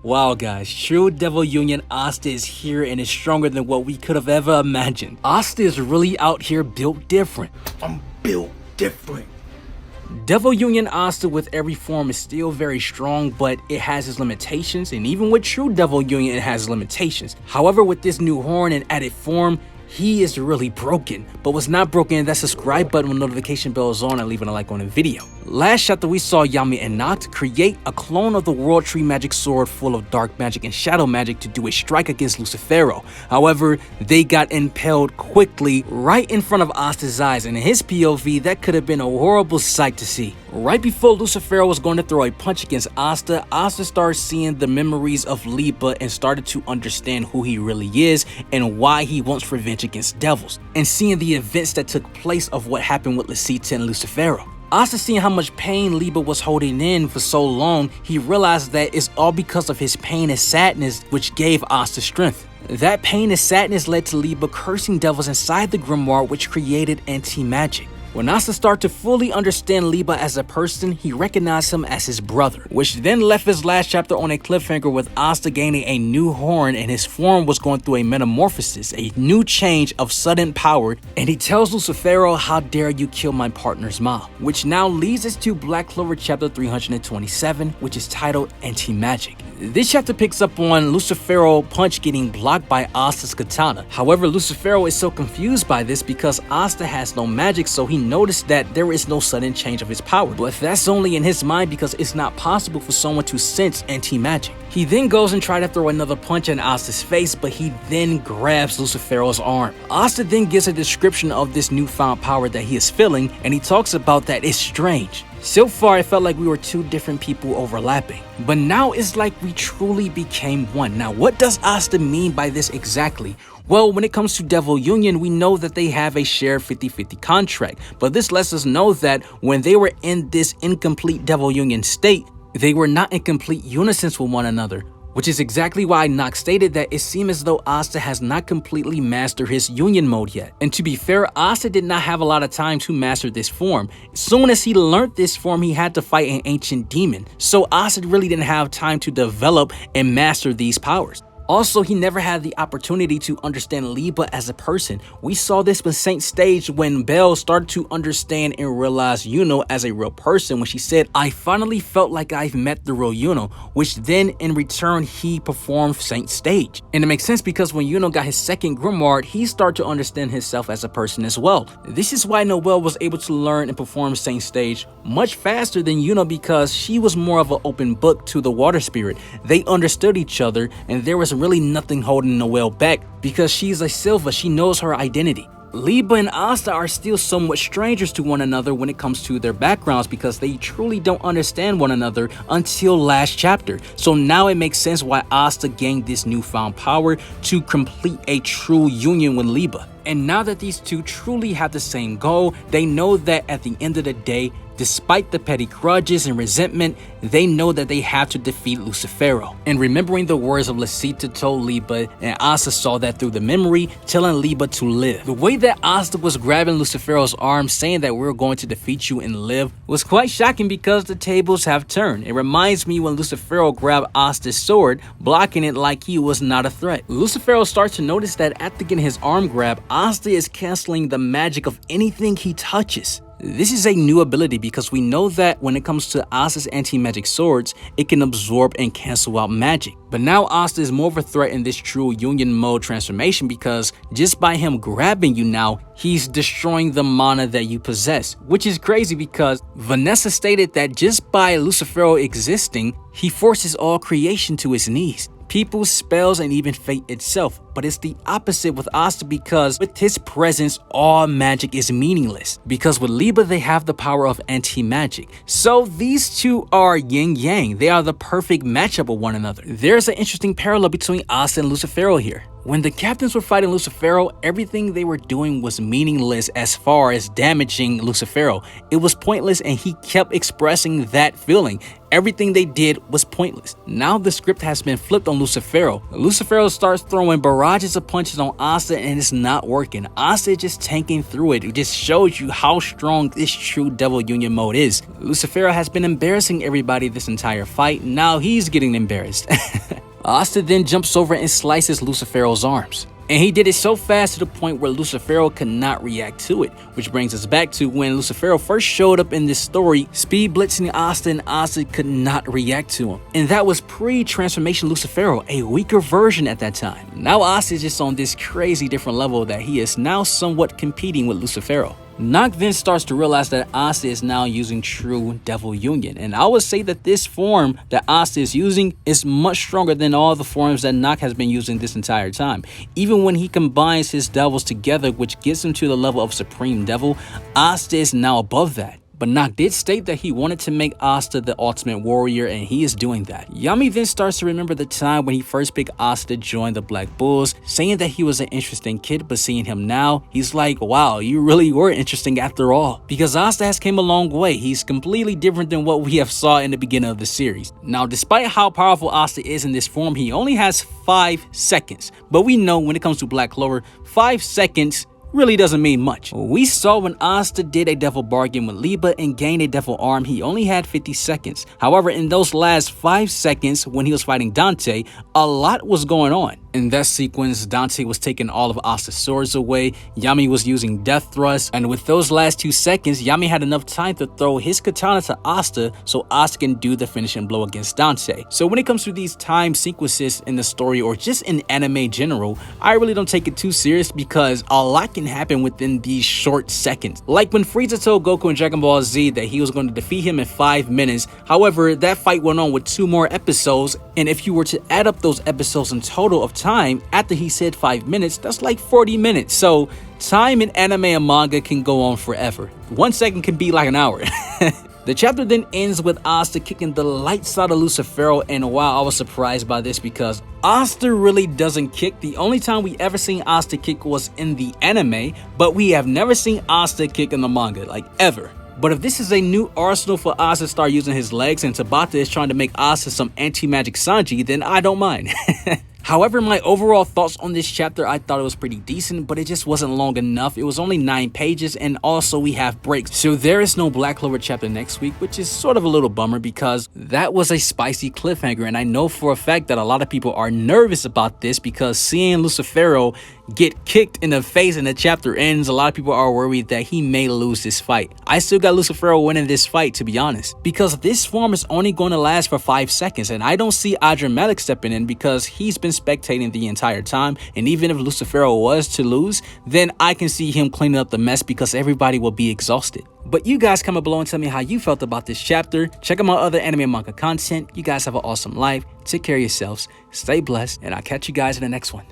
Wow guys, true devil union Asta is here and is stronger than what we could have ever imagined. Asta is really out here built different. I'm built different. Devil Union Asta with every form is still very strong, but it has its limitations, and even with true Devil Union it has limitations. However, with this new horn and added form, he is really broken. But what's not broken, that subscribe button when notification bell is on and leaving a like on the video. Last chapter we saw Yami and Noct create a clone of the World Tree Magic Sword full of dark magic and shadow magic to do a strike against Lucifero. However, they got impaled quickly right in front of Asta's eyes, and in his POV that could have been a horrible sight to see. Right before Lucifero was going to throw a punch against Asta, Asta started seeing the memories of Liebe and started to understand who he really is and why he wants revenge against devils, and seeing the events that took place of what happened with Lucita and Lucifero. Asta seeing how much pain Liebe was holding in for so long, he realized that it's all because of his pain and sadness which gave Asta strength. That pain and sadness led to Liebe cursing devils inside the grimoire which created anti-magic. When Asta started to fully understand Liebe as a person, he recognized him as his brother, which then left his last chapter on a cliffhanger with Asta gaining a new horn and his form was going through a metamorphosis, a new change of sudden power, and he tells Lucifero, "How dare you kill my partner's mom?" Which now leads us to Black Clover chapter 327, which is titled Anti-Magic. This chapter picks up on Lucifero punch getting blocked by Asta's katana. However, Lucifero is so confused by this because Asta has no magic, so he noticed that there is no sudden change of his power. But that's only in his mind because it's not possible for someone to sense anti-magic. He then goes and tries to throw another punch in Asta's face, but he then grabs Lucifero's arm. Asta then gives a description of this newfound power that he is feeling, and he talks about that it's strange. So far, it felt like we were two different people overlapping, but now it's like we truly became one. Now, what does Asta mean by this exactly? Well, when it comes to Devil Union, we know that they have a shared 50-50 contract, but this lets us know that when they were in this incomplete Devil Union state, they were not in complete unison with one another. Which is exactly why Noct stated that it seemed as though Asta has not completely mastered his union mode yet. And to be fair, Asta did not have a lot of time to master this form. As soon as he learned this form, he had to fight an ancient demon. So Asta really didn't have time to develop and master these powers. Also, he never had the opportunity to understand Liebe as a person. We saw this with Saint Stage when Belle started to understand and realize Yuno as a real person when she said, "I finally felt like I've met the real Yuno," which then in return he performed Saint Stage. And it makes sense because when Yuno got his second grimoire, he started to understand himself as a person as well. This is why Noelle was able to learn and perform Saint Stage much faster than Yuno because she was more of an open book to the water spirit. They understood each other and there was really nothing holding Noelle back because she's a Silva, she knows her identity. Liebe and Asta are still somewhat strangers to one another when it comes to their backgrounds because they truly don't understand one another until last chapter. So now it makes sense why Asta gained this newfound power to complete a true union with Liebe. And now that these two truly have the same goal, they know that at the end of the day, despite the petty grudges and resentment, they know that they have to defeat Lucifero. And remembering the words of Lucita told Liebe, and Asta saw that through the memory, telling Liebe to live. The way that Asta was grabbing Lucifero's arm, saying that we're going to defeat you and live, was quite shocking because the tables have turned. It reminds me when Lucifero grabbed Asta's sword, blocking it like he was not a threat. Lucifero starts to notice that after getting his arm grabbed, Asta is canceling the magic of anything he touches. This is a new ability because we know that when it comes to Asta's anti-magic swords, it can absorb and cancel out magic. But now Asta is more of a threat in this true union mode transformation because just by him grabbing you now, he's destroying the mana that you possess. Which is crazy because Vanessa stated that just by Lucifero existing, he forces all creation to his knees. People, spells, and even fate itself. But it's the opposite with Asta because with his presence, all magic is meaningless. Because with Liebe, they have the power of anti-magic. So these two are yin-yang. They are the perfect matchup with one another. There's an interesting parallel between Asta and Lucifero here. When the captains were fighting Lucifero, everything they were doing was meaningless as far as damaging Lucifero. It was pointless and he kept expressing that feeling. Everything they did was pointless. Now the script has been flipped on Lucifero. Lucifero starts throwing barrages of punches on Asta and it's not working. Asta is just tanking through it. It just shows you how strong this true Devil Union mode is. Lucifero has been embarrassing everybody this entire fight. Now he's getting embarrassed. Asta then jumps over and slices Lucifero's arms. And he did it so fast to the point where Lucifero could not react to it. Which brings us back to when Lucifero first showed up in this story, speed blitzing Asta, and Asta could not react to him. And that was pre-transformation Lucifero, a weaker version at that time. Now Asta is just on this crazy different level that he is now somewhat competing with Lucifero. Nock then starts to realize that Asta is now using true Devil Union, and I would say that this form that Asta is using is much stronger than all the forms that Nock has been using this entire time. Even when he combines his devils together, which gets him to the level of Supreme Devil, Asta is now above that. But Nock did state that he wanted to make Asta the ultimate warrior, and he is doing that. Yami then starts to remember the time when he first picked Asta to join the Black Bulls, saying that he was an interesting kid, but seeing him now, he's like, wow, you really were interesting after all. Because Asta has came a long way. He's completely different than what we have saw in the beginning of the series. Now, despite how powerful Asta is in this form, he only has 5 seconds. But we know when it comes to Black Clover, 5 seconds really doesn't mean much. We saw when Asta did a devil bargain with Liebe and gained a devil arm, he only had 50 seconds. However, in those last 5 seconds when he was fighting Dante, a lot was going on. In that sequence, Dante was taking all of Asta's swords away, Yami was using death thrusts, and with those last 2 seconds, Yami had enough time to throw his katana to Asta so Asta can do the finishing blow against Dante. So when it comes to these time sequences in the story or just in anime general, I really don't take it too serious because a lot can happen within these short seconds. Like when Frieza told Goku in Dragon Ball Z that he was going to defeat him in 5 minutes. However, that fight went on with 2 more episodes, and if you were to add up those episodes in total of time after he said 5 minutes, that's like 40 minutes. So time in anime and manga can go on forever. 1 second can be like an hour. The chapter then ends with Asta kicking the lights out of Lucifero, and wow, I was surprised by this because Asta really doesn't kick. The only time we ever seen Asta kick was in the anime, but we have never seen Asta kick in the manga, like ever. But if this is a new arsenal for Asta to start using his legs and Tabata is trying to make Asta some anti-magic Sanji, then I don't mind. However, my overall thoughts on this chapter, I thought it was pretty decent, but it just wasn't long enough. It was only 9 pages, and also we have breaks. So there is no Black Clover chapter next week, which is sort of a little bummer because that was a spicy cliffhanger, and I know for a fact that a lot of people are nervous about this because seeing Lucifero get kicked in the face and the chapter ends, a lot of people are worried that he may lose this fight. I still got Lucifero winning this fight, to be honest, because this form is only going to last for 5 seconds, and I don't see Adramelic stepping in because he's been spectating the entire time, and even if Lucifero was to lose, then I can see him cleaning up the mess because everybody will be exhausted. But you guys comment below and tell me how you felt about this chapter. Check out my other anime and manga content. You guys have an awesome life. Take care of yourselves. Stay blessed, and I'll catch you guys in the next one.